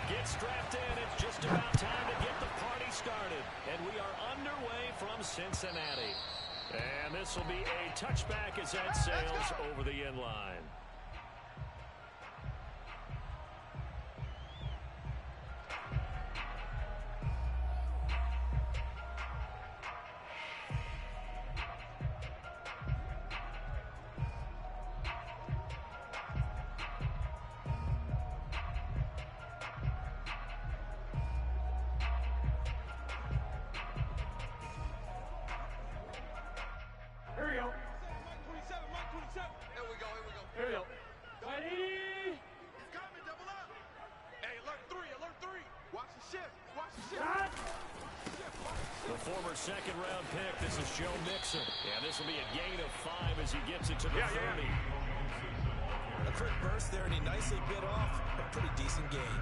Get strapped in. It's just about time to get the party started. And we are underway from Cincinnati. And this will be a touchback as that sails over the end line. Here we go. Mike 27, Mike 27. Here we go. Here we go. Ready? He's coming, double up. Hey, alert three. Watch the shift. Shot. The former second-round pick, this is Joe Mixon. And this will be a gain of 5 as he gets it to the 30. A quick burst there, and he nicely bit off a pretty decent gain.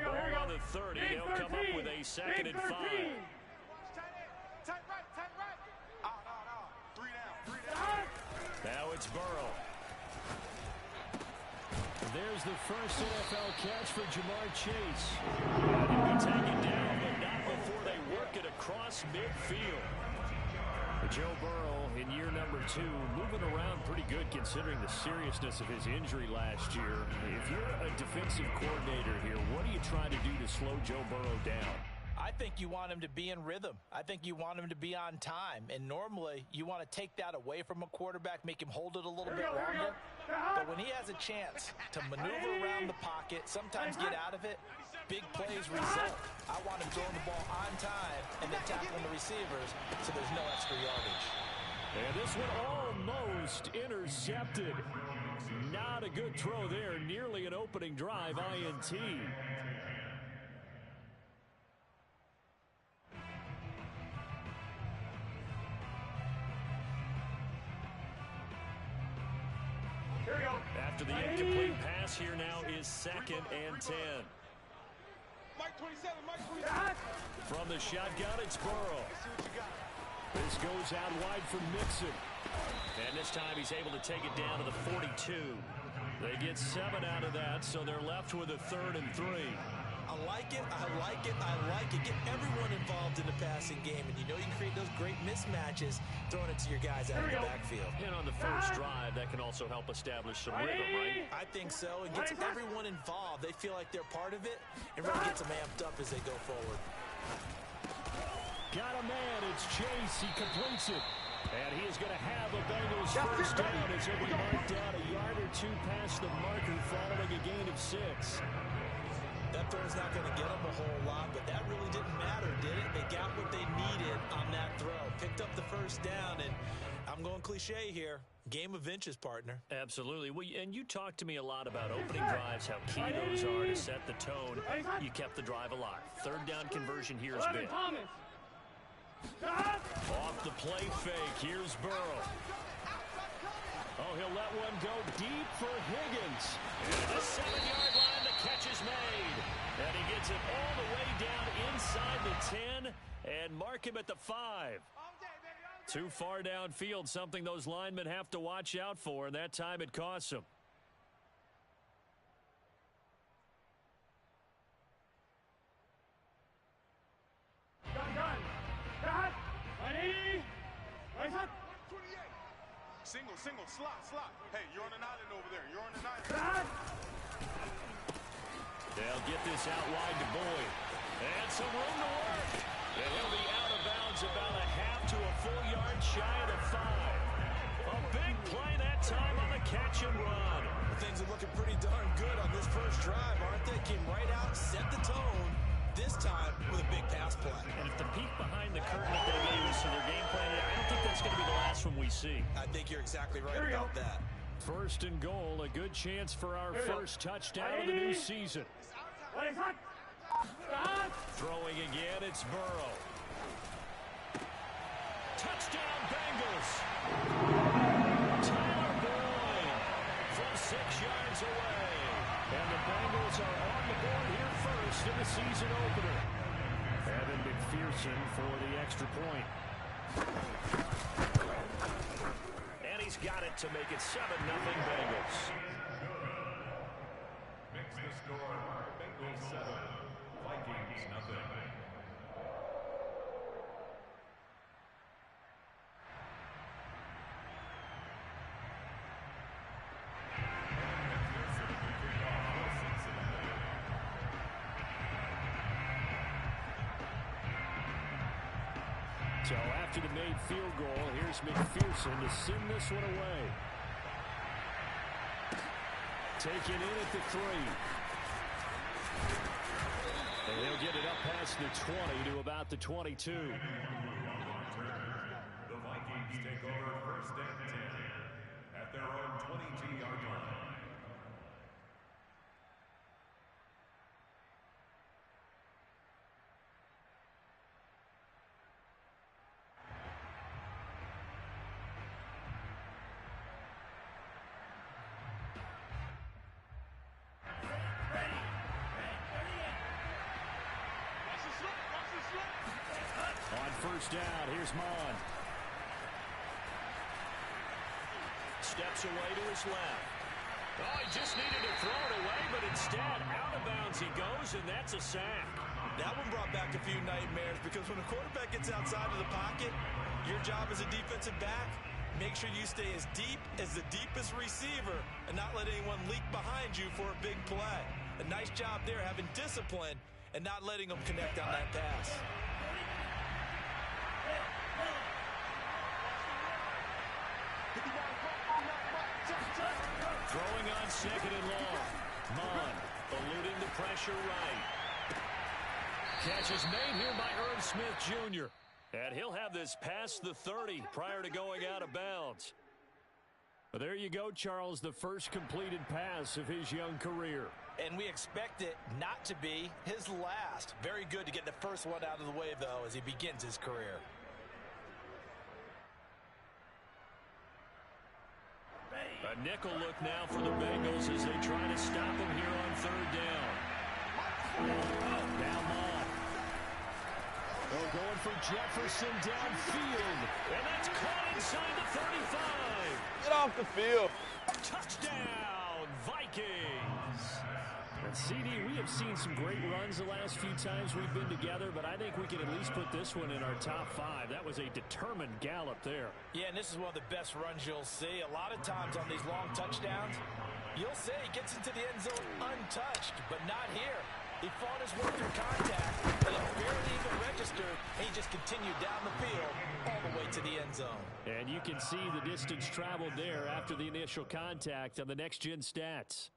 Ball on the 30. They'll come up with a 2nd and 5. Tight right. No. 3 down. Now it's Burrow. There's the first NFL catch for Jamar Chase. And he'll be taken down, but not before they work it across midfield. Joe Burrow in year number 2, moving around pretty good considering the seriousness of his injury last year. If you're a defensive coordinator here, what are you trying to do to slow Joe Burrow down? I think you want him to be in rhythm. I think you want him to be on time. And normally, you want to take that away from a quarterback, make him hold it a little bit longer. But when he has a chance to maneuver around the pocket, sometimes get out of it, big plays result. I want him throwing the ball on time and then tackling the receivers so there's no extra yardage. And this one almost intercepted. Not a good throw there. Nearly an opening drive, INT. Here we go. After the incomplete pass, here now is 2nd and 10. Mike 27. From the shotgun, it's Burrow. Let's see what you got. This goes out wide for Mixon. And this time he's able to take it down to the 42. They get 7 out of that, so they're left with a 3rd and 3. I like it. Get everyone involved in the passing game, and you know you can create those great mismatches throwing it to your guys out of the backfield. And on the first drive, that can also help establish some rhythm, right? I think so. It gets everyone involved. They feel like they're part of it, and really gets them amped up as they go forward. Got a man. It's Chase. He completes it. And he is going to have a Bengals first down as he'll be marked down a yard or 2 past the marker following a gain of 6. That throw's not going to get them a whole lot, but that really didn't matter, did it? They got what they needed on that throw. Picked up the first down, and I'm going cliche here. Game of inches, partner. Absolutely. Well, and you talked to me a lot about opening drives, how key those are to set the tone. You kept the drive alive. 3rd down conversion here is big. Off the play fake. Here's Burrow. Oh, he'll let one go deep for Higgins. And the 7-yard line, the catch is made. And he gets it all the way down inside the 10 and mark him at the 5. Too far downfield, something those linemen have to watch out for, and that time it costs them. Single, slot. Hey, you're on an island over there. They'll get this out wide to Boyd. And some room to work. And he'll be out of bounds about a half to a full yard shy of the 5. A big play that time on the catch and run. Things are looking pretty darn good on this first drive, aren't they? Came right out, set the tone, this time with a big pass play. And if the peek behind the curtain that they gave us to their game plan, I don't think that's going to be the last one we see. I think you're exactly right about that. 1st and goal, a good chance for our first touchdown of the new season. Throwing again, it's Burrow. Touchdown, Bengals. Tyler Boyd for McPherson for the extra point. And he's got it to make it 7-0 Bengals. Makes the score Bengals 7, Vikings nothing. So after the made field goal, here's McPherson to send this one away. Taken in at the 3. And he'll get it up past the 20 to about the 22. The Vikings take over 1st and 10 at their own 22-yard line. On 1st down, here's Mon. Steps away to his left. Oh, he just needed to throw it away, but instead, out of bounds he goes, and that's a sack. That one brought back a few nightmares because when a quarterback gets outside of the pocket, your job as a defensive back, make sure you stay as deep as the deepest receiver and not let anyone leak behind you for a big play. A nice job there having discipline and not letting them connect on that pass. Throwing on 2nd and long. Mon eluding the pressure right. Catch is made here by Irv Smith Jr. And he'll have this past the 30 prior to going out of bounds. But there you go, Charles, the first completed pass of his young career. And we expect it not to be his last. Very good to get the first one out of the way, though, as he begins his career. A nickel look now for the Bengals as they try to stop him here on 3rd down. Now Mon. Oh, going for Jefferson downfield. And that's caught inside the 35. Get off the field. Touchdown, Vikings. And CD, we have seen some great runs the last few times we've been together, but I think we can at least put this one in our top 5. That was a determined gallop there. Yeah, and this is one of the best runs you'll see. A lot of times on these long touchdowns, you'll say he gets into the end zone untouched, but not here. He fought his way through contact, and it barely even registered, and he just continued down the field all the way to the end zone. And you can see the distance traveled there after the initial contact on the next-gen stats.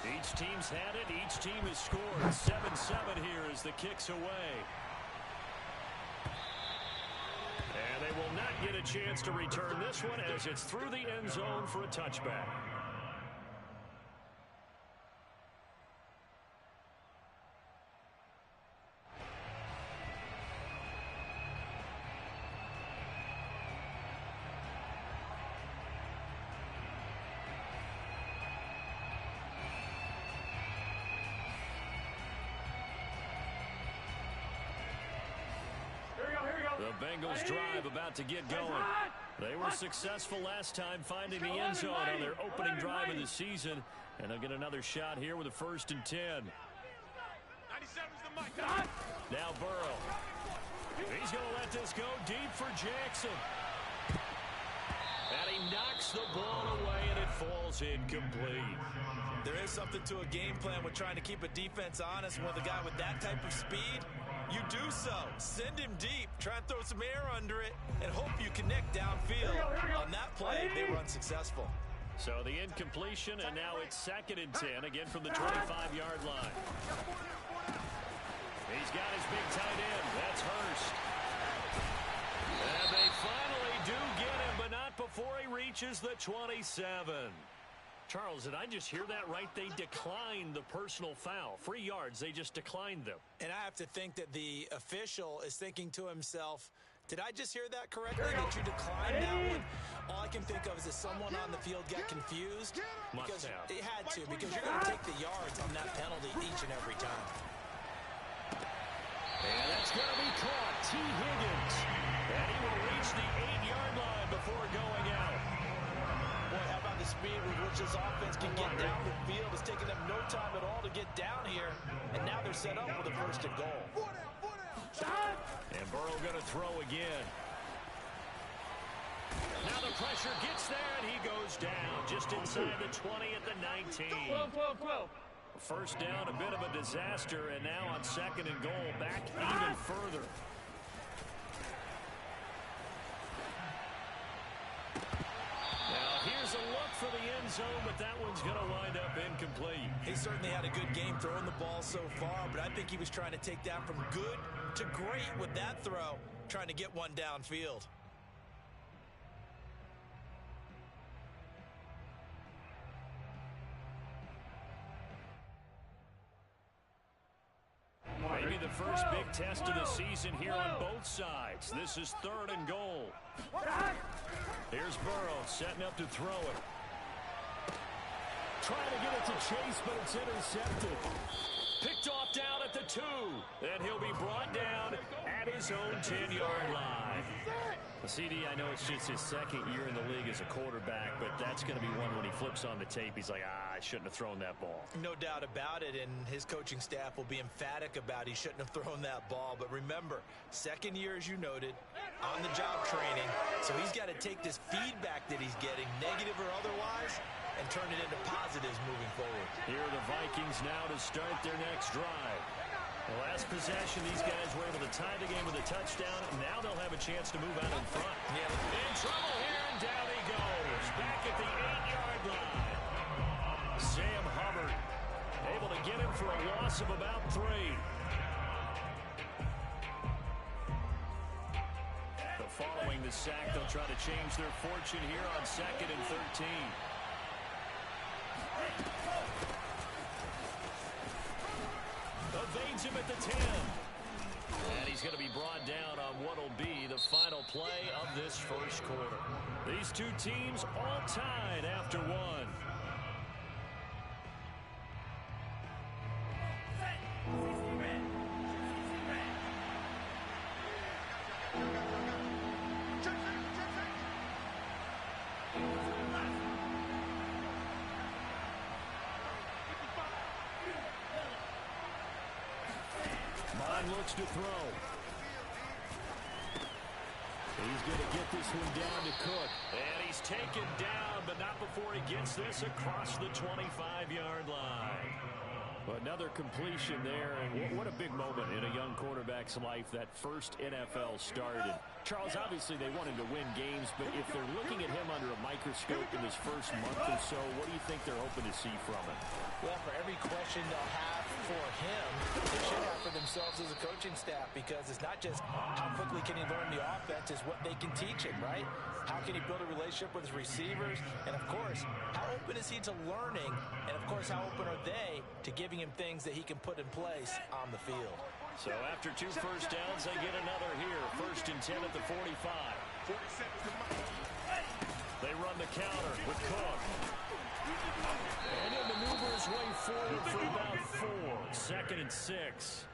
Each team's had it. Each team has scored. 7-7 here as the kick's away. And they will not get a chance to return this one as it's through the end zone for a touchback. The Bengals drive about to get going. They were successful last time finding the end zone on their opening drive of the season. And they'll get another shot here with a 1st and 10. 97's the mic. Now Burrow. He's going to let this go deep for Jackson. And he knocks the ball away, and it falls incomplete. There is something to a game plan with trying to keep a defense honest with a guy with that type of speed. You do so. Send him deep. Try and throw some air under it and hope you connect downfield. On that play, they were unsuccessful. So the incompletion, and now it's 2nd and 10, again from the 25-yard line. He's got his big tight end. That's Hurst. And they finally do get him, but not before he reaches the 27. Charles, did I just hear that right? They declined the personal foul. 3 yards, they just declined them. And I have to think that the official is thinking to himself, Did I just hear that correctly? Did you decline that one? All I can think of is that someone on the field got confused. Because it had to, because you're going to take the yards on that penalty each and every time. And that's going to be caught. T. Higgins. And he will reach the 8-yard line before going out. Boy, how about the speed with which this offense can get down the field? It's taking them no time at all to get down here. And now they're set up with a first and goal. And Burrow going to throw again. Now the pressure gets there, and he goes down just inside the 20 at the 19. 12. First down, a bit of a disaster, and now on second and goal, back even further. Now here's a look for the end zone, but that one's going to wind up incomplete. He certainly had a good game throwing the ball so far, but I think he was trying to take that from good to great with that throw, trying to get one downfield. Maybe the first big test of the season here on both sides. This is third and goal. Here's Burrow setting up to throw it. Trying to get it to Chase, but it's intercepted. Picked off down at the 2. And he'll be brought down at his own 10-yard line. CD, I know it's just his second year in the league as a quarterback, but that's going to be one when he flips on the tape. He's like, I shouldn't have thrown that ball. No doubt about it, and his coaching staff will be emphatic about he shouldn't have thrown that ball. But remember, second year, as you noted, on-the-job training, so he's got to take this feedback that he's getting, negative or otherwise, and turn it into positives moving forward. Here are the Vikings now to start their next drive. The last possession, these guys were able to tie the game with a touchdown. Now they'll have a chance to move out in front. Yeah. In trouble here, and down he goes. Back at the 8-yard line. Sam Hubbard able to get him for a loss of about 3. But following the sack, they'll try to change their fortune here on 2nd and 13. Evades him at the 10. And he's going to be brought down on what will be the final play of this first quarter. These two teams all tied after 1. Looks to throw. He's going to get this one down to Cook. And he's taken down, but not before he gets this across the 25-yard line. Another completion there, and what a big moment in a young quarterback's life, that first NFL started. Charles, obviously they want him to win games, but if they're looking at him under a microscope in his first month or so, what do you think they're hoping to see from him? Well, for every question they'll have for him, they should have for themselves as a coaching staff, because it's not just how quickly can he learn the offense, it's what they can teach him, right? How can he build a relationship with his receivers? And, of course, how open is he to learning? And, of course, how open are they to giving him things that he can put in place on the field? So after 2 first downs, they get another here. 1st and 10 at the 45. They run the counter with Cook. And he'll maneuver his way forward for about 4. 2nd and 6.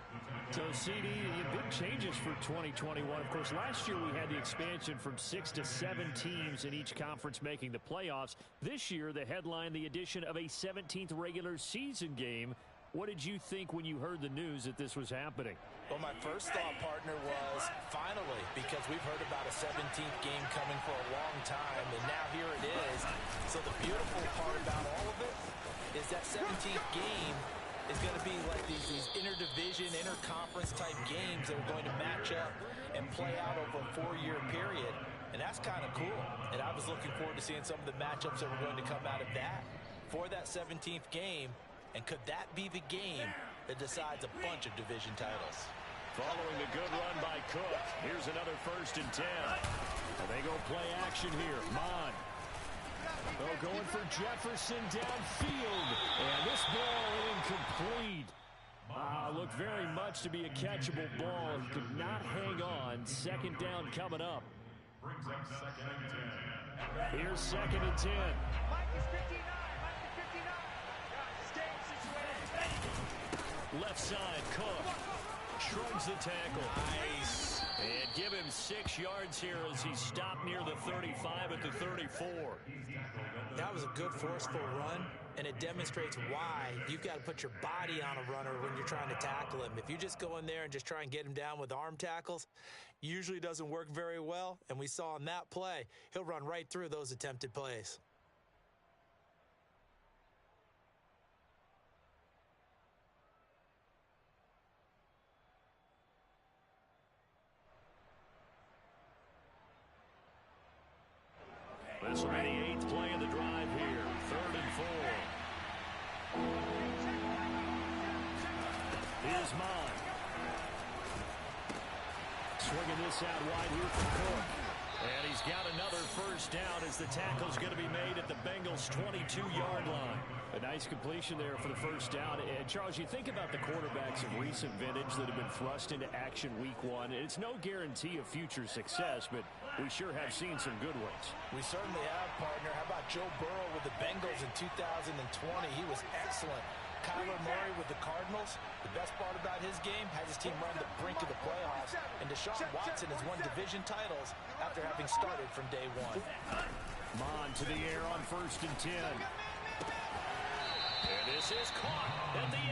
So, CD, big changes for 2021. Of course, last year we had the expansion from 6 to 7 teams in each conference making the playoffs. This year, the headline, the addition of a 17th regular season game. What did you think when you heard the news that this was happening? Well, my first thought, partner, was finally, because we've heard about a 17th game coming for a long time, and now here it is. So the beautiful part about all of it is that 17th game is going to be like these interdivision, interconference type games that are going to match up and play out over a 4-year period. And that's kind of cool. And I was looking forward to seeing some of the matchups that were going to come out of that for that 17th game. And could that be the game that decides a bunch of division titles? Following the good run by Cook, here's another 1st and 10. And they go play action here. Mon. Oh, going for Jefferson downfield. And this ball incomplete. Looked very much to be a catchable ball. He could not hang on. Second down coming up. Brings up second and 10. Here's second and 10. Mike is 59. Mike is 59. Stay situated. Left side, Cook. Shrugs the tackle. Nice. And give him 6 yards here as he stopped near the 35 at the 34. That was a good forceful run, and it demonstrates why you've got to put your body on a runner when you're trying to tackle him. If you just go in there and just try and get him down with arm tackles, usually doesn't work very well, and we saw in that play, he'll run right through those attempted plays. This will be the 8th play of the drive here. 3rd and 4. Here's Mond. Swinging this out wide here for Cook. And he's got another first down as the tackle's going to be made at the Bengals' 22-yard line. A nice completion there for the first down. And Charles, you think about the quarterbacks of recent vintage that have been thrust into action week 1. It's no guarantee of future success, but we sure have seen some good ones. We certainly have, partner. How about Joe Burrow with the Bengals in 2020? He was excellent. Kyler Murray with the Cardinals. The best part about his game has his team run the brink of the playoffs. And Deshaun Watson has won division titles after having started from day 1. Mond to the air on 1st and 10. And this is caught at the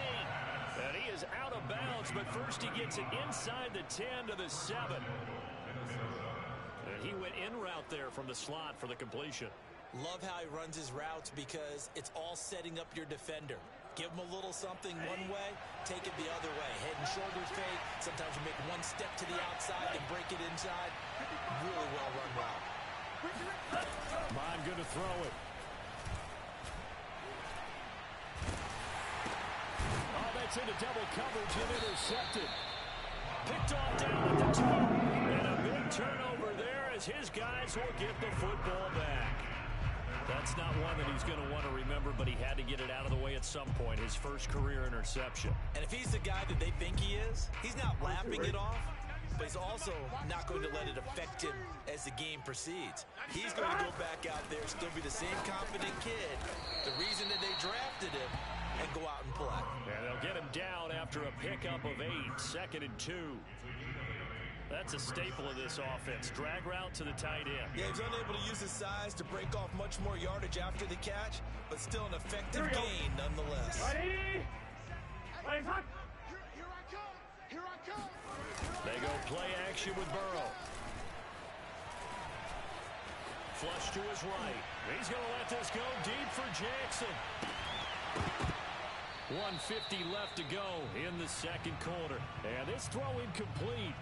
8. And he is out of bounds, but first he gets it inside the 10 to the 7. And he went in route there from the slot for the completion. Love how he runs his routes because it's all setting up your defender. Give him a little something one way, take it the other way. Head and shoulders fake. Sometimes you make one step to the outside and break it inside. Really well run route. Mond going to throw it. Oh, that's into double coverage and intercepted. Picked off down at the 2. And a big turnover there as his guys will get the football back. That's not one that he's going to want to remember, but he had to get it out of the way at some point. His first career interception. And if he's the guy that they think he is, he's not laughing it off, but he's also not going to let it affect him as the game proceeds. He's going to go back out there, still be the same confident kid, the reason that they drafted him, and go out and play. And they'll get him down after a pickup of 8, 2nd and 2. That's a staple of this offense. Drag route to the tight end. Yeah, he's unable to use his size to break off much more yardage after the catch, but still an effective gain nonetheless. Ready? Ready, hot. Here I come. Here I come. They go play action with Burrow. Flush to his right. He's going to let this go deep for Jackson. 1:50 left to go in the second quarter. And this throw incomplete.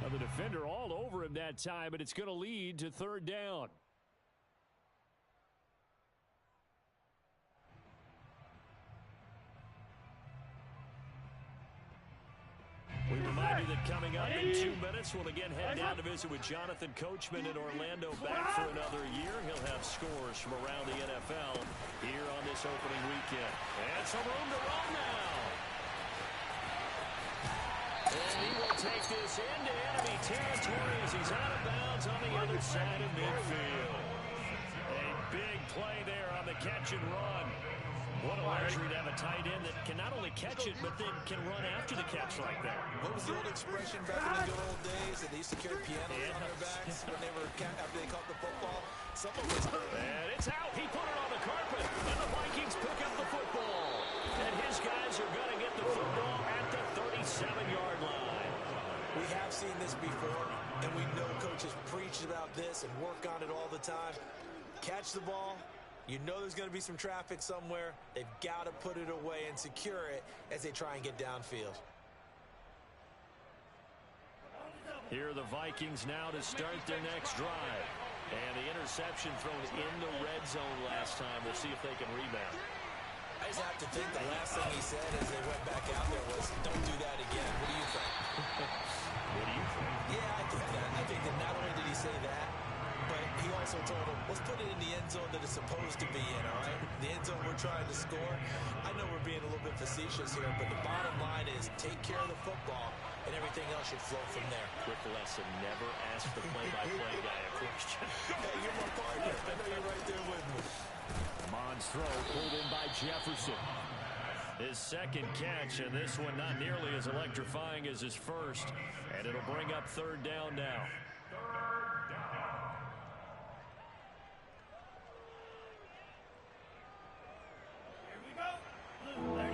Now the defender all over him that time, but it's going to lead to 3rd down. We remind you that coming up in 2 minutes, we'll again head down to visit with Jonathan Coachman in Orlando, back for another year. He'll have scores from around the NFL here on this opening weekend. And some room to run now. And he will take this into enemy territory as he's out of bounds on the other side of midfield. A big play there on the catch and run. What a luxury to have a tight end that can not only catch it, but then can run after the catch like that. What was the old expression back in the good old days that they used to carry pianos on their backs when they were after they caught the football? Some of us. And it's out. He put it on the carpet, and the Vikings pick up the football. And his guys are going to get the football at the 37-yard line. We have seen this before, and we know coaches preach about this and work on it all the time. Catch the ball. You know there's going to be some traffic somewhere. They've got to put it away and secure it as they try and get downfield. Here are the Vikings now to start their next drive. And the interception thrown in the red zone last time. We'll see if they can rebound. I just have to think the last thing he said as they went back out there was, don't do that again. What do you think? What do you think? Yeah, I think that. I think that not only did he say that, but he also told him, let's put it in the end zone that it's supposed to be in, all right? the end zone, we're trying to score. I know we're being a little bit facetious here, but the bottom line is take care of the football, and everything else should flow from there. Quick lesson, never ask the play-by-play guy a question. Hey, you're my partner. I know you're right there with me. Mond's throw pulled in by Jefferson. His second catch, and this one not nearly as electrifying as his first. And it'll bring up third down now. Here we go. Blue 32.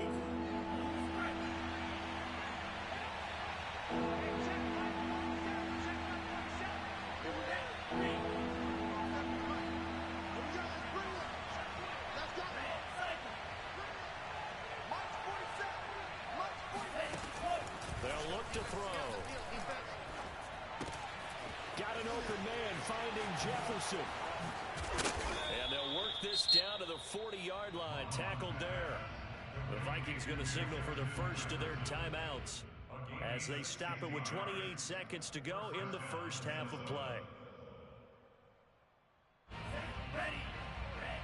They'll look to throw. Got an open man finding Jefferson. And they'll work this down to the 40-yard line. Tackled there. The Vikings going to signal for the first of their timeouts as they stop it with 28 seconds to go in the first half of play. Ready. Red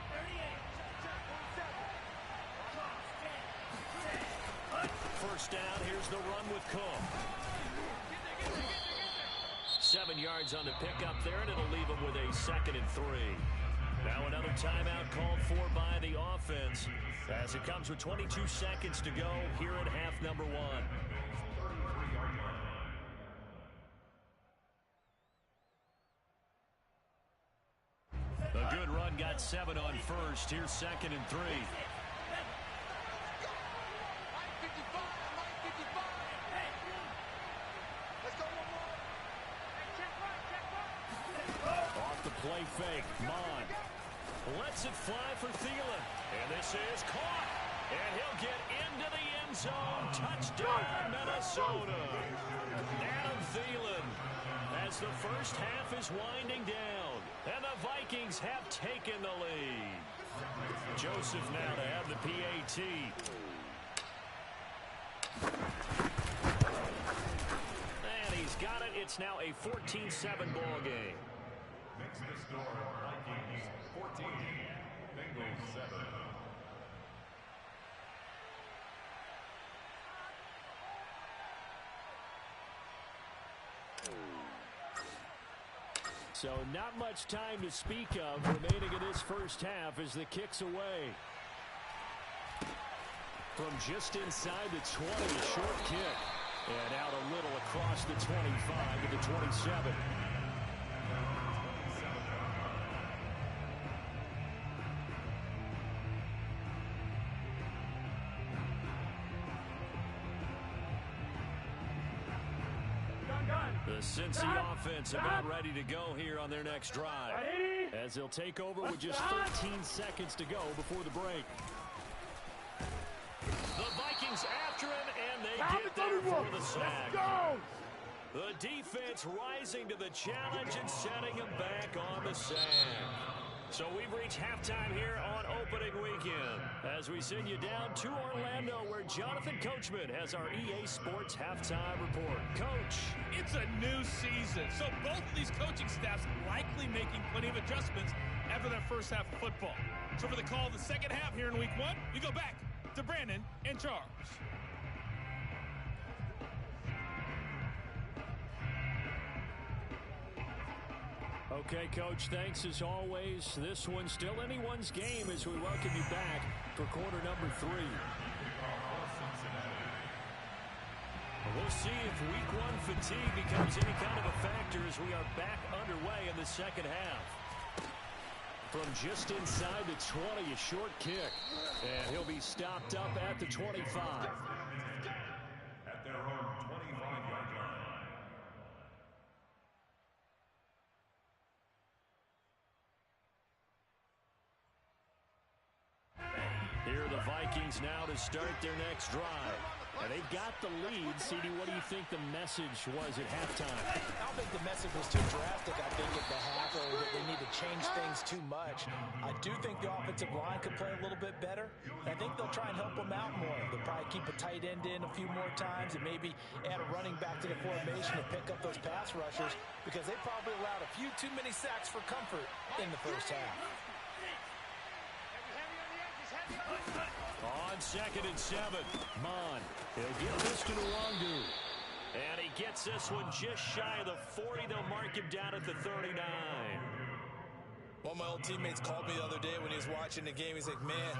38. First down, here's the run with Cook. 7 yards on the pickup there, and it'll leave him with a 2nd and 3. Now another timeout called for by the offense as it comes with 22 seconds to go here at half number 1. A good run, got 7 on first. Here's 2nd and 3. Off the play fake, Mond lets it fly for Thielen. And this is caught. And he'll get into the end zone. Touchdown, Minnesota. Adam Thielen as the first half is winding down. And the Vikings have taken the lead. Joseph now to have the PAT. And he's got it. It's now a 14-7 ball game. Makes the score Vikings 14, Bengals 7. So not much time to speak of remaining in this first half as the kick's away. From just inside the 20, a short kick. And out a little across the 25 to the 27. The Cincy offense about ready to go here on their next drive as they'll take over with just 13 seconds to go before the break. The Vikings after him, and they get there for the sack. The defense rising to the challenge and setting him back on the sack. So we've reached halftime here on opening weekend as we send you down to Orlando where Jonathan Coachman has our EA Sports halftime report. Coach. It's a new season, so both of these coaching staffs likely making plenty of adjustments after their first half of football. So for the call of the second half here in week 1, we go back to Brandon and Charles. Okay, Coach, thanks as always. This one's still anyone's game as we welcome you back for quarter number 3. We'll see if week 1 fatigue becomes any kind of a factor as we are back underway in the second half. From just inside the 20, a short kick. And he'll be stopped up at the 25. At their own 25-yard line. Here are the Vikings now to start their next drive. And they've got the lead. CD, what do you think the message was at halftime? I don't think the message was too drastic. I think at the half or that they need to change things too much. I do think the offensive line could play a little bit better. I think they'll try and help them out more. They'll probably keep a tight end in a few more times and maybe add a running back to the formation to pick up those pass rushers because they probably allowed a few too many sacks for comfort in the first half. On 2nd and 7, Mon. He'll get this to Nwangu. And he gets this one just shy of the 40. They'll mark him down at the 39. One of my old teammates called me the other day when he was watching the game. He's like, man,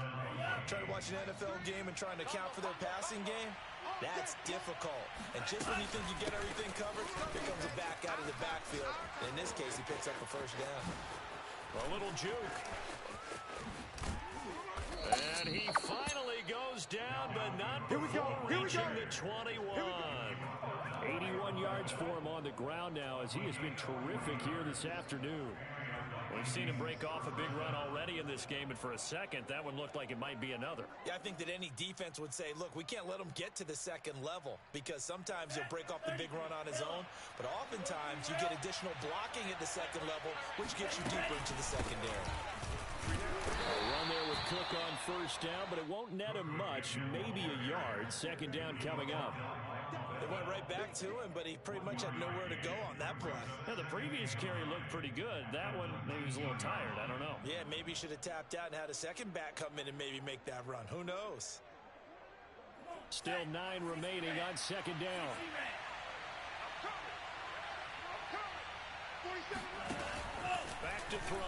trying to watch an NFL game and trying to account for their passing game, that's difficult. And just when you think you get everything covered, here comes a back out of the backfield. In this case, he picks up the first down. A little juke. And he finally goes down, but not before reaching the 21. 81 yards for him on the ground now, as he has been terrific here this afternoon. We've seen him break off a big run already in this game, and for a second, that one looked like it might be another. Yeah, I think that any defense would say, look, we can't let him get to the second level, because sometimes he'll break off the big run on his own, but oftentimes you get additional blocking at the second level, which gets you deeper into the secondary. A run there with Cook on first down, but it won't net him much, maybe a yard. Second down coming up. They went right back to him, but he pretty much had nowhere to go on that play. Yeah, the previous carry looked pretty good. That one, maybe he was a little tired. I don't know. Yeah, maybe he should have tapped out and had a second back come in and maybe make that run. Who knows? Still 9 remaining on second down. Back to throw.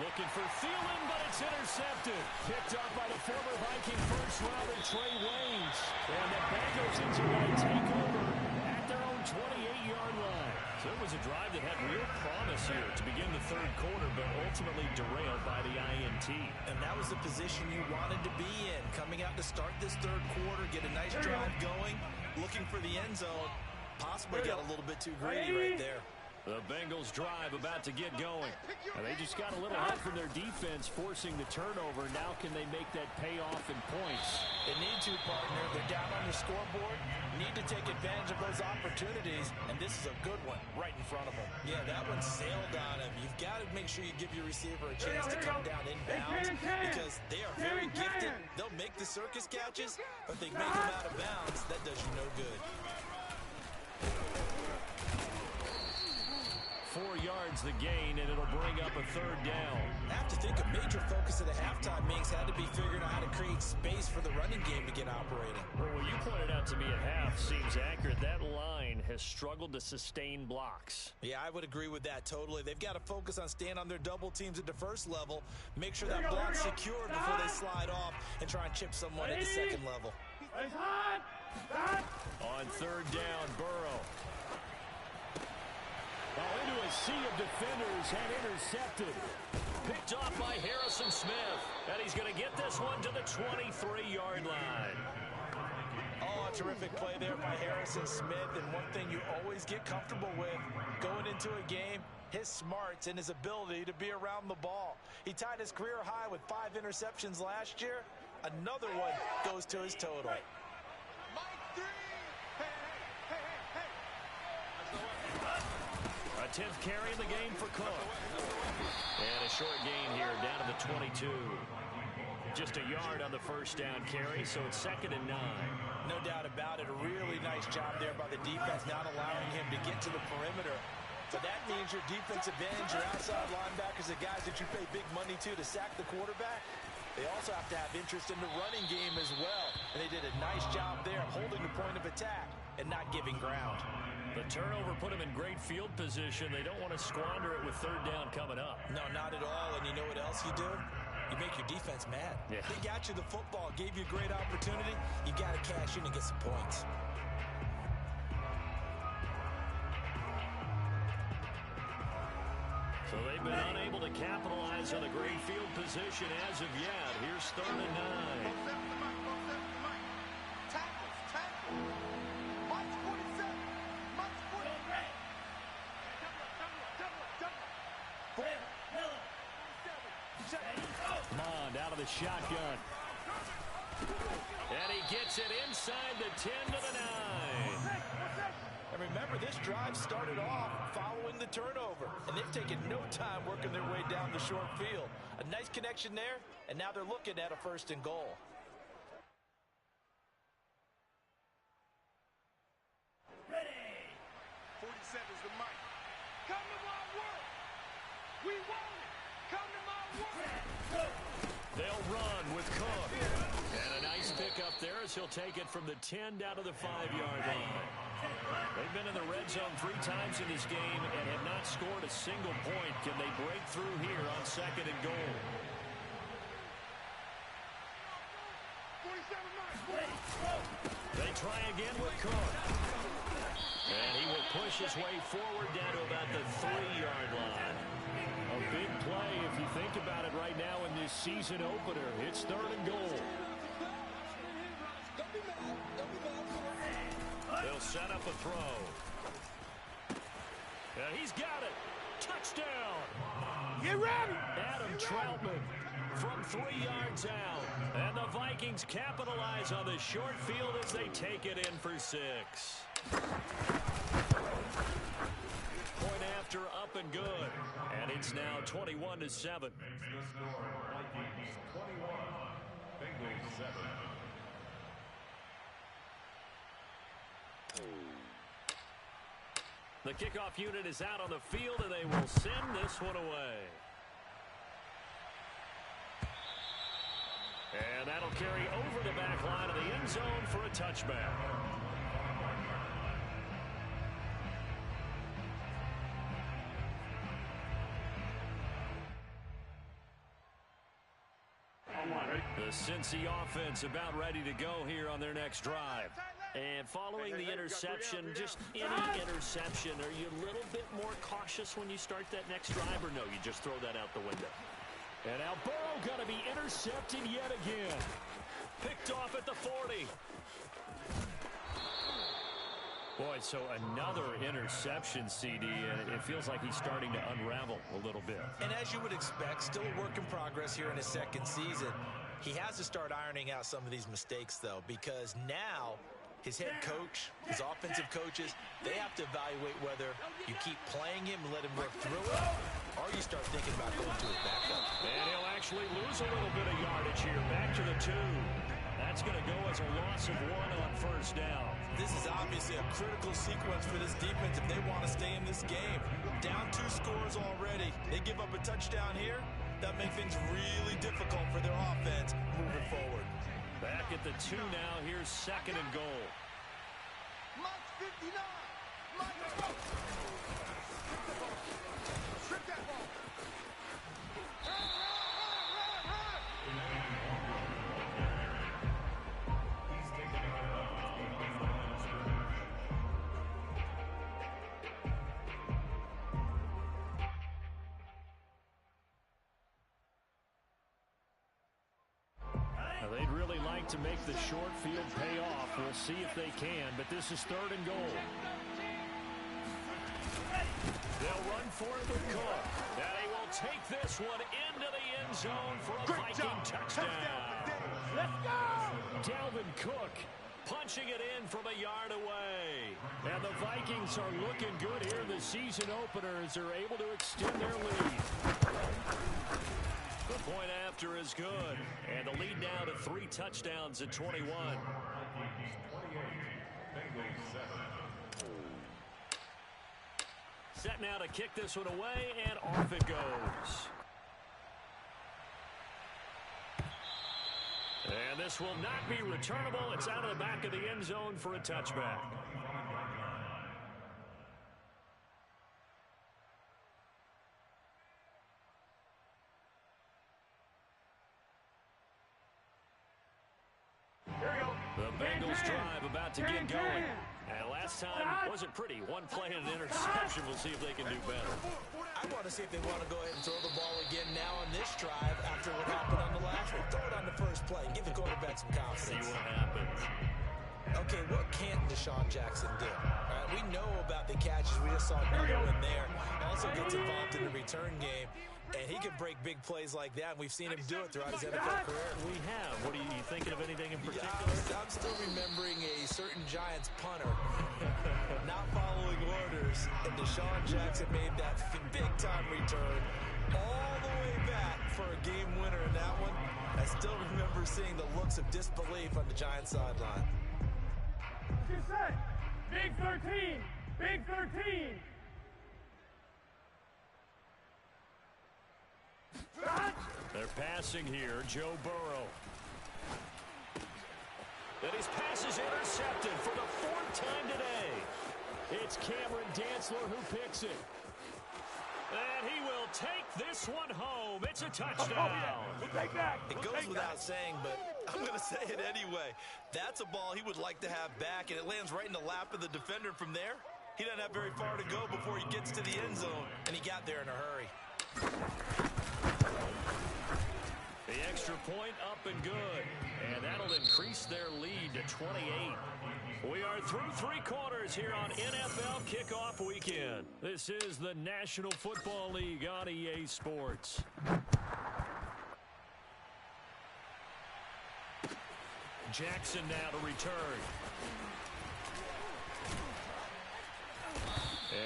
Looking for Thielen, but it's intercepted. Picked up by the former Viking first-rounder Trey Waynes. And the Bengals are going to take over at their own 28-yard line. So it was a drive that had real promise here to begin the third quarter, but ultimately derailed by the INT. And that was the position you wanted to be in. Coming out to start this third quarter, get a nice drive going, looking for the end zone. Possibly got a little bit too greedy right there. The Bengals drive about to get going. And they just got a little help from their defense forcing the turnover. Now can they make that pay off in points? They need to, partner. They're down on the scoreboard. Need to take advantage of those opportunities. And this is a good one right in front of them. Yeah, that one sailed on him. You've got to make sure you give your receiver a chance to come down inbounds because they are very gifted. They'll make the circus catches, but they make them out of bounds. That does you no good. 4 yards the gain, and it'll bring up a third down. I have to think a major focus at the halftime meetings had to be figuring out how to create space for the running game to get operating. Well, what you pointed out to me at half seems accurate. That line has struggled to sustain blocks. Yeah, I would agree with that totally. They've got to focus on staying on their double teams at the first level, make sure that block's secured before they slide off and try and chip someone at the second level. On third down, Burrow. Into a sea of defenders and intercepted. Picked off by Harrison Smith. And he's going to get this one to the 23-yard line. Oh, a terrific play there by Harrison Smith. And one thing you always get comfortable with going into a game, his smarts and his ability to be around the ball. He tied his career high with 5 interceptions last year. Another one goes to his total. A 10th carry in the game for Cook. And a short gain here down to the 22. Just a yard on the first down carry, so it's 2nd and 9. No doubt about it. A really nice job there by the defense, not allowing him to get to the perimeter. So that means your defensive ends, your outside linebackers, the guys that you pay big money to sack the quarterback, they also have to have interest in the running game as well. And they did a nice job there holding the point of attack and not giving ground. The turnover put them in great field position. They don't want to squander it with third down coming up. No, not at all. And you know what else you do? You make your defense mad. Yeah. They got you the football, gave you a great opportunity. You got to cash in and get some points. So they've been unable to capitalize on a great field position as of yet. Here's 3rd and 9. Mond out of the shotgun. And he gets it inside the 10 to the 9. And remember, this drive started off following the turnover. And they've taken no time working their way down the short field. A nice connection there, and now they're looking at a 1st and goal. Ready. 47's the mic. Come to my world. We want it. They'll run with Cook. And a nice pickup there as he'll take it from the 10 down to the 5-yard line. They've been in the red zone 3 times in this game and have not scored a single point. Can they break through here on 2nd and goal? They try again with Cook. And he will push his way forward down to about the 3-yard line. A big play if you think about it right now in this season opener. It's 3rd and goal. They'll set up a throw. And he's got it. Touchdown. Get ready. Adam Troutman from 3 yards out. And the Vikings capitalize on the short field as they take it in for 6. Point after up and good. And it's now 21-7. The score, Vikings 21, Bengals 7. The kickoff unit is out on the field, and they will send this one away. And that'll carry over the back line of the end zone for a touchback. The Cincy offense about ready to go here on their next drive. And following the interception, just any interception, are you a little bit more cautious when you start that next drive, or no, you just throw that out the window? And now Burrow going to be intercepted yet again. Picked off at the 40. Boy, so another interception, CD, and it feels like he's starting to unravel a little bit. And as you would expect, still a work in progress here in his 2nd season. He has to start ironing out some of these mistakes, though, because now his head coach, his offensive coaches, they have to evaluate whether you keep playing him and let him work through it, or you start thinking about going to his backup. And he'll actually lose a little bit of yardage here, back to the 2. That's going to go as a loss of 1 on 1st down. This is obviously a critical sequence for this defense if they want to stay in this game. Down 2 scores already. They give up a touchdown here. That makes things really difficult for their offense moving forward. Back at the 2 now. Here's 2nd and goal. Mark 59. Mark, let's go. Strip that ball. He's taken out of the line of scrimmage. They'd really like to make the short field pay off. We'll see if they can, but this is 3rd and goal. They'll run for it with Cook. And he will take this one into the end zone for a Viking touchdown. Let's go. Dalvin Cook punching it in from a yard away. And the Vikings are looking good here in the season opener as they're able to extend their lead. The point after is good. And the lead now to 3 touchdowns at 21. Vikings 28, Bengals 7. Set now to kick this one away, and off it goes. And this will not be returnable. It's out of the back of the end zone for a touchback. The Bengals drive about to get going. And last time wasn't pretty. One play and an interception. We'll see if they can do better. I want to see if they want to go ahead and throw the ball again now on this drive after what happened on the last one. Throw it on the first play. Give the quarterback some confidence. See what happens. Okay, what can't Deshaun Jackson do? All right, we know about the catches. We just saw another one there. Also gets involved in the return game. And he can break big plays like that. And we've seen him do it throughout his NFL career. We have. What are you thinking of anything in particular? I'm still remembering a certain Giants punter not following orders. And Deshaun Jackson made that big-time return all the way back for a game winner in that one. I still remember seeing the looks of disbelief on the Giants sideline. Get set. Big 13. Big 13. passing here, Joe Burrow. And his pass is intercepted for the 4th time today. It's Cameron Dantzler who picks it. And he will take this one home. It's a touchdown. We'll take that. It goes without saying, but I'm going to say it anyway. That's a ball he would like to have back, and it lands right in the lap of the defender from there. He doesn't have very far to go before he gets to the end zone, and he got there in a hurry. The extra point up and good. And that'll increase their lead to 28. We are through 3 quarters here on NFL Kickoff Weekend. This is the National Football League on EA Sports. Jackson now to return.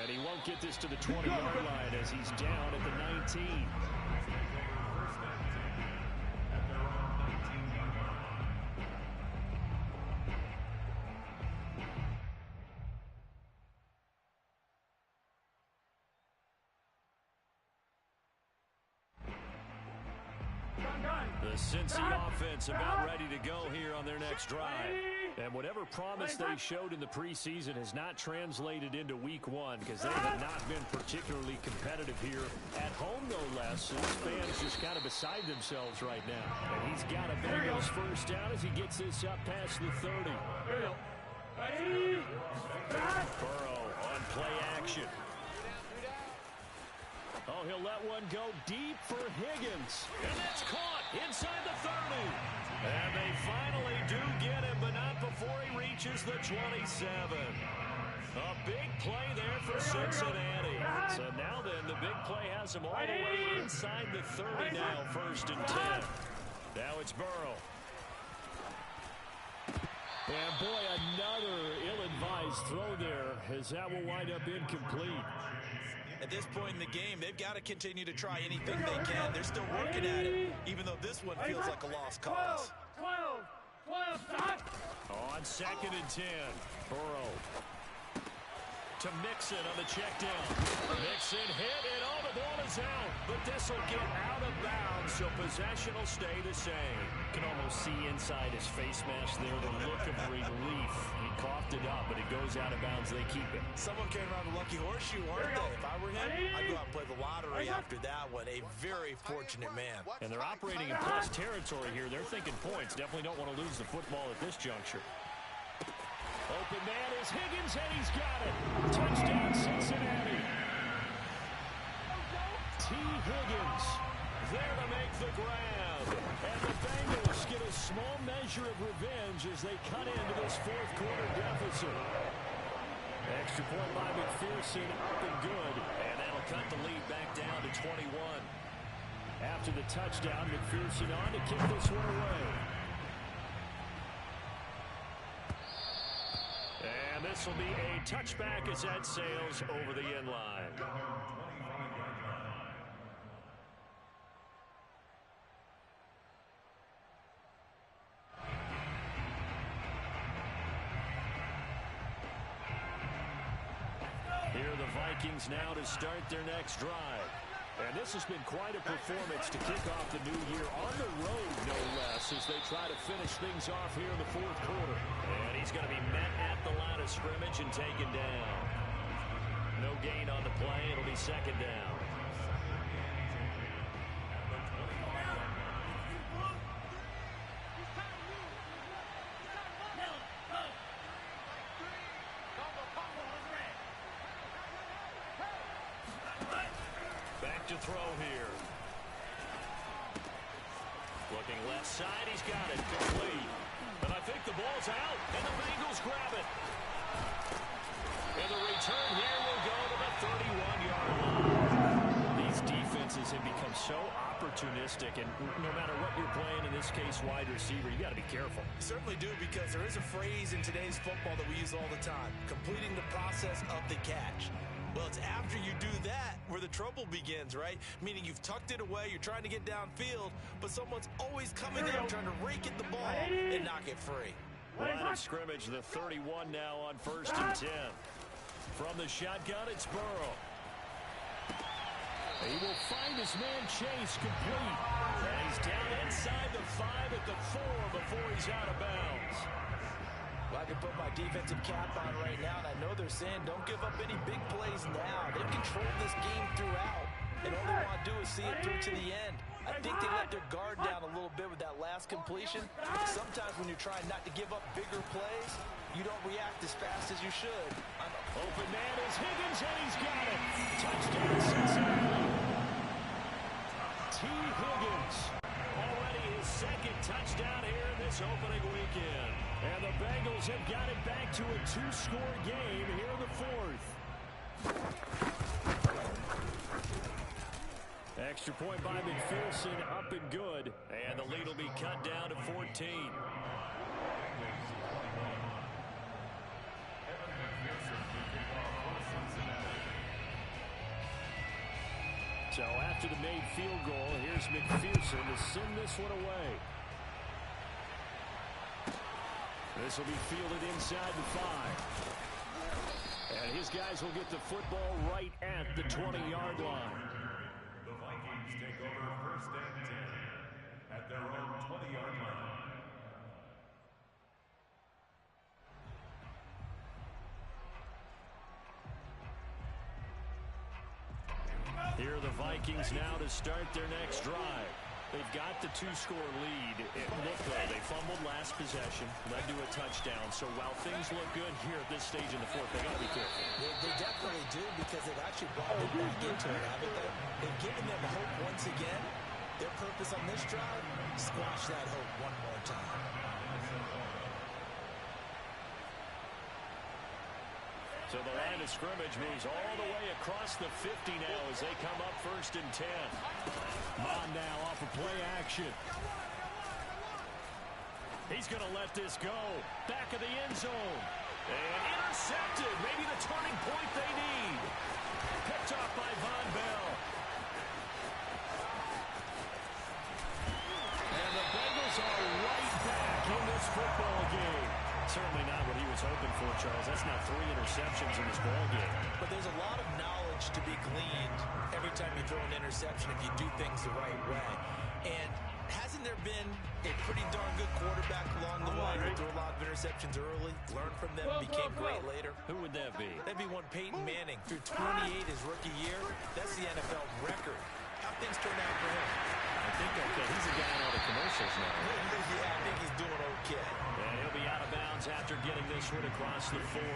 And he won't get this to the 20-yard line as he's down at the 19. The Cincy offense about ready to go here on their next drive. And whatever promise they showed in the preseason has not translated into week 1 because they have not been particularly competitive here at home, no less. And this fan's just kind of beside themselves right now. And he's got a Bengals first down as he gets this up past the 30. Burrow on play action. Oh, he'll let one go deep for Higgins. And that's caught inside the 30. And they finally do get him, but not before he reaches the 27. A big play there for Cincinnati. So now then, the big play has him all the way inside the 30 now, 1st and 10. Now it's Burrow. And boy, another ill-advised throw there as that will wind up incomplete. At this point in the game, they've got to continue to try anything they can. They're still working at it, even though this one feels like a lost cause. 12, stop. On 2nd and 10, Burrow to Mixon on the check down. Mixon hit, and all the ball is out. But this will get out of bounds, so possession will stay the same. You can almost see inside his face mask there the look of relief. He coughed it up, but it goes out of bounds. They keep it. Someone came around the lucky horseshoe, aren't they? If I were him, I'd go out and play the lottery after that one. A very fortunate man. And they're operating in plus territory here. They're thinking points. Definitely don't want to lose the football at this juncture. Open man is Higgins, and he's got it. Touchdown, Cincinnati. T. Higgins there to make the grab. And the Bengals get a small measure of revenge as they cut into this 4th quarter deficit. Extra point by McPherson, up and good. And that'll cut the lead back down to 21. After the touchdown, McPherson on to kick this one away. And this will be a touchback as that sails over the end line. Here are the Vikings now to start their next drive. And this has been quite a performance to kick off the new year on the road, no less, as they try to finish things off here in the 4th quarter. And he's going to be met at the line of scrimmage and taken down. No gain on the play. It'll be 2nd down. To throw here. Looking left side, he's got it complete. And I think the ball's out, and the Bengals grab it. And the return here will go to the 31-yard line. These defenses have become so opportunistic, and no matter what you're playing, in this case, wide receiver, you got to be careful. You certainly do, because there is a phrase in today's football that we use all the time: completing the process of the catch. Well, it's after you do that where the trouble begins, right? Meaning you've tucked it away, you're trying to get downfield, but someone's always coming up trying to rake at the ball and knock it free. Line of scrimmage, the 31 now on 1st and 10. From the shotgun, it's Burrow. He will find his man Chase complete. And He's down inside the 5 at the 4 before he's out of bounds. Well, I can put my defensive cap on right now, and I know they're saying don't give up any big plays now. They've controlled this game throughout, and all they want to do is see it through to the end. I think they let their guard down a little bit with that last completion. Sometimes when you're trying not to give up bigger plays, you don't react as fast as you should. Open man is Higgins, and he's got it. Touchdown, Cincinnati. T. Higgins, already his second touchdown here in this opening weekend. And the Bengals have got it back to a 2-score game here in the 4th. Extra point by McPherson, up and good. And the lead will be cut down to 14. So after the made field goal, here's McPherson to send this one away. This will be fielded inside the 5. And his guys will get the football right at the 20-yard line. The Vikings take over first and 10 at their own 20-yard line. Here are the Vikings now to start their next drive. They've got the 2-score lead. Look, though, they fumbled last possession, led to a touchdown. So while things look good here at this stage in the 4th, they got to be careful. They definitely do, because they've actually brought them back into it, haven't they? They've given them hope once again. Their purpose on this drive, squash that hope one more time. So the line of scrimmage moves all the way across the 50 now as they come up first and 10. Mon now off of play action. He's going to let this go. Back of the end zone. And intercepted. Maybe the turning point they need. Picked off by Von Bell. And the Bengals are right back in this football game. Certainly not what he was hoping for, Charles. That's now 3 interceptions in this ball game. But there's a lot of knowledge to be gleaned every time you throw an interception if you do things the right way. And hasn't there been a pretty darn good quarterback along the way who threw a lot of interceptions early, learned from them, became great later? Who would that be? That'd be one Peyton Manning. Through 28 his rookie year, that's the NFL record. How things turned out for him? I think okay. He's a guy in all the commercials now. Yeah, I think he's doing okay. And he'll be out of bounds after getting this one across the 40.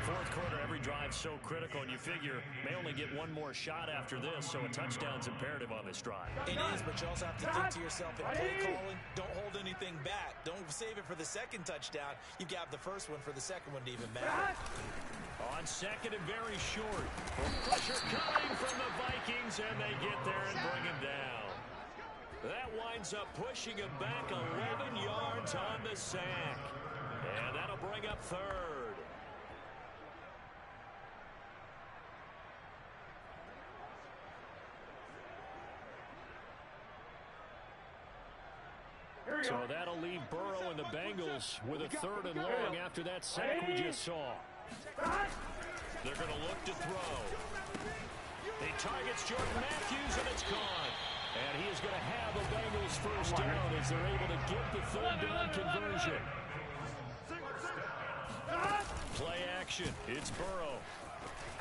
4th quarter, every drive so critical, and you figure may only get one more shot after this, so a touchdown's imperative on this drive. It is, but you also have to think to yourself in play calling, don't hold anything back. Don't save it for the second touchdown. You've got the first one for the second one to even matter. On second and very short. Pressure coming from the Vikings, and they get there and bring him down. That winds up pushing him back 11 yards on the sack. And that'll bring up 3rd. So that'll leave Burrow and the Bengals with a 3rd and long after that sack we just saw. They're going to look to throw. He targets Jordan Matthews, and it's gone. And he is going to have the Bengals first down as they're able to get the 3rd down conversion. Play action. It's Burrow.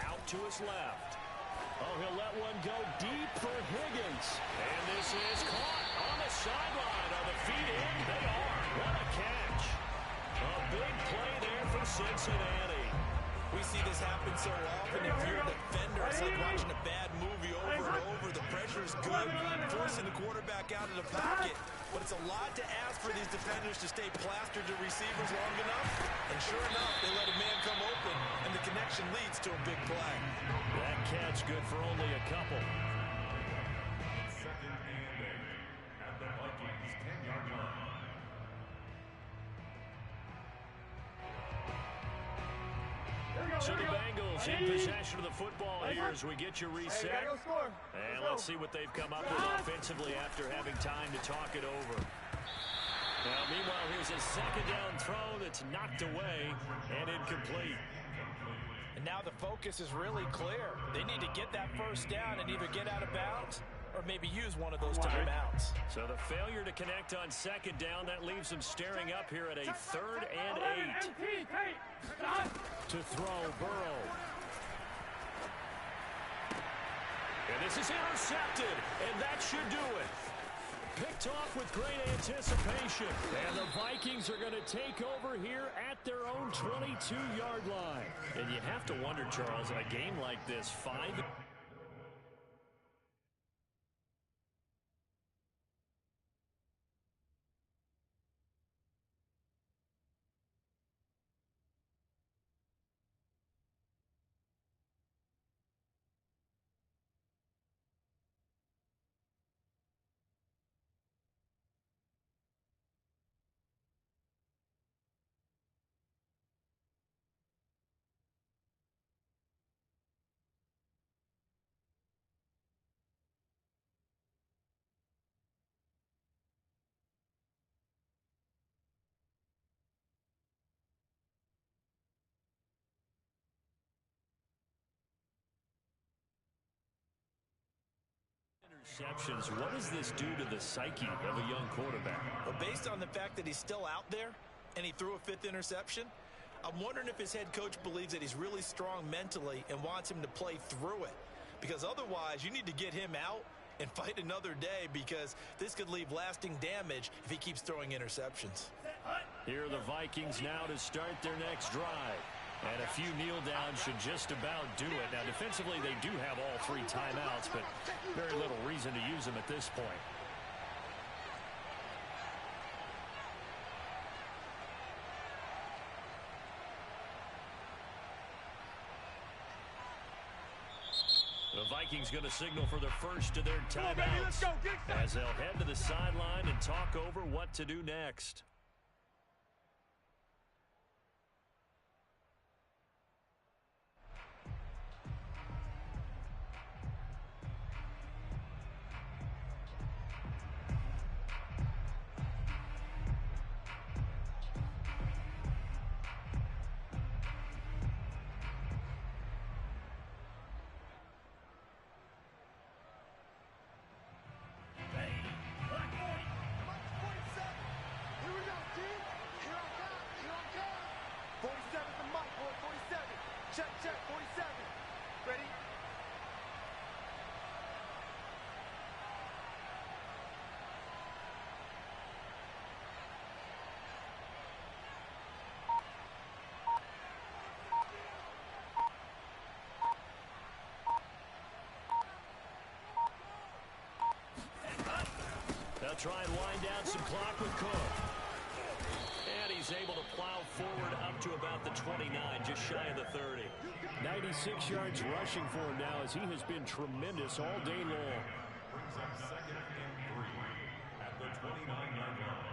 Out to his left. Oh, he'll let one go deep for Higgins. And this is caught on the sideline. Are the feet in? They are. What a catch. A big play there for Cincinnati. We see this happen so often. If you're a defender, it's like watching a bad movie over and over. The pressure's good, forcing the quarterback out of the pocket. But it's a lot to ask for these defenders to stay plastered to receivers long enough. And sure enough, they let a man come open, and the connection leads to a big play. That catch good for only a couple. 2nd and 8 at the Vikings 10-yard line. So the Bengals in possession of the football here as we get you reset. And let's see what they've come up with offensively after having time to talk it over. Now, meanwhile, here's a 2nd down throw that's knocked away and incomplete. And now the focus is really clear. They need to get that first down and either get out of bounds or maybe use one of those timeouts. So the failure to connect on second down, that leaves them staring up here at a 3rd and 8. To throw, Burrow. And this is intercepted, and that should do it. Picked off with great anticipation. And the Vikings are going to take over here at their own 22-yard line. And you have to wonder, Charles, in a game like this, 5... interceptions. What does this do to the psyche of a young quarterback? Well, based on the fact that he's still out there and he threw a 5th interception, I'm wondering if his head coach believes that he's really strong mentally and wants him to play through it. Because otherwise, you need to get him out and fight another day, because this could leave lasting damage if he keeps throwing interceptions. Here are the Vikings now to start their next drive. And a few kneel downs should just about do it. Now, defensively, they do have all 3 timeouts, but very little reason to use them at this point. The Vikings going to signal for the first of their timeouts as they'll head to the sideline and talk over what to do next. They'll try and wind down some clock with Cook. And he's able to plow forward up to about the 29, just shy of the 30. 96 yards rushing for him now, as he has been tremendous all day long. Brings up 2nd and 3 at the 29-yard line.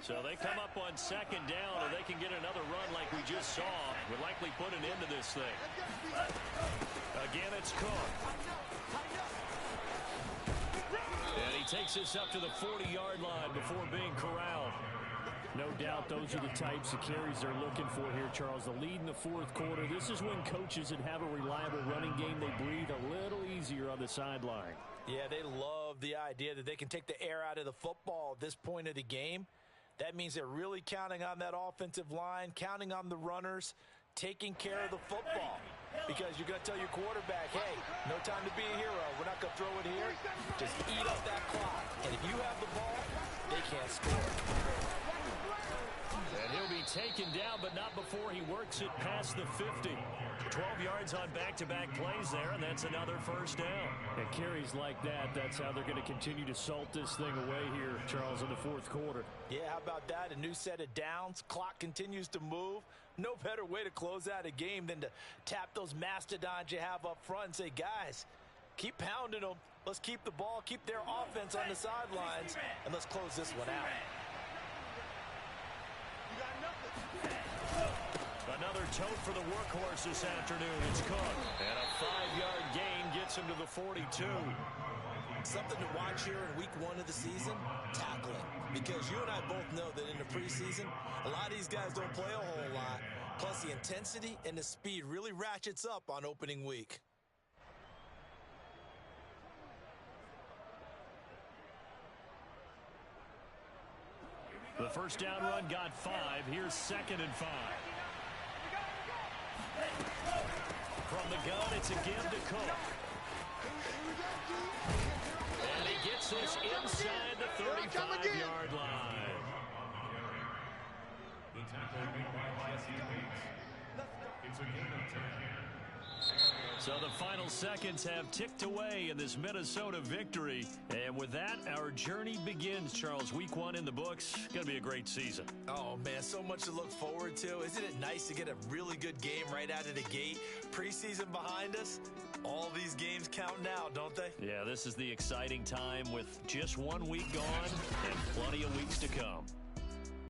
So they come up on 2nd down, and they can get another run like we just saw. Would likely put an end to this thing. Again, it's Cook. And he takes this up to the 40-yard line before being corralled. No doubt those are the types of carries they're looking for here, Charles. The lead in the 4th quarter. This is when coaches that have a reliable running game, they breathe a little easier on the sideline. Yeah, they love the idea that they can take the air out of the football at this point of the game. That means they're really counting on that offensive line, counting on the runners, taking care of the football. Because you're going to tell your quarterback, hey, no time to be a hero. We're not going to throw it here. Just eat up that clock. And if you have the ball, they can't score. And he'll be taken down, but not before he works it past the 50. 12 yards on back-to-back plays there, and that's another first down. And carries like that, that's how they're going to continue to salt this thing away here, Charles, in the 4th quarter. Yeah, how about that? A new set of downs. Clock continues to move. No better way to close out a game than to tap those mastodons you have up front and say, guys, keep pounding them. Let's keep the ball, keep their offense on the sidelines, and let's close this one out. Another tote for the workhorse this afternoon. It's Cook. And a 5-yard gain gets him to the 42. Something to watch here in week 1 of the season, tackling. because you and I both know that in the preseason, a lot of these guys don't play a whole lot. Plus, the intensity and the speed really ratchets up on opening week. The first down run got 5. Here's 2nd and 5. From the gun, it's again to Cook. And he gets this inside the 35-yard line. The tackle made by Jesse Bates. It's a gain of 10. So the final seconds have ticked away in this Minnesota victory. And with that, our journey begins, Charles. Week 1 in the books. Going to be a great season. Oh, man, so much to look forward to. Isn't it nice to get a really good game right out of the gate? Preseason behind us. All these games count now, don't they? Yeah, this is the exciting time with just 1 week gone and plenty of weeks to come.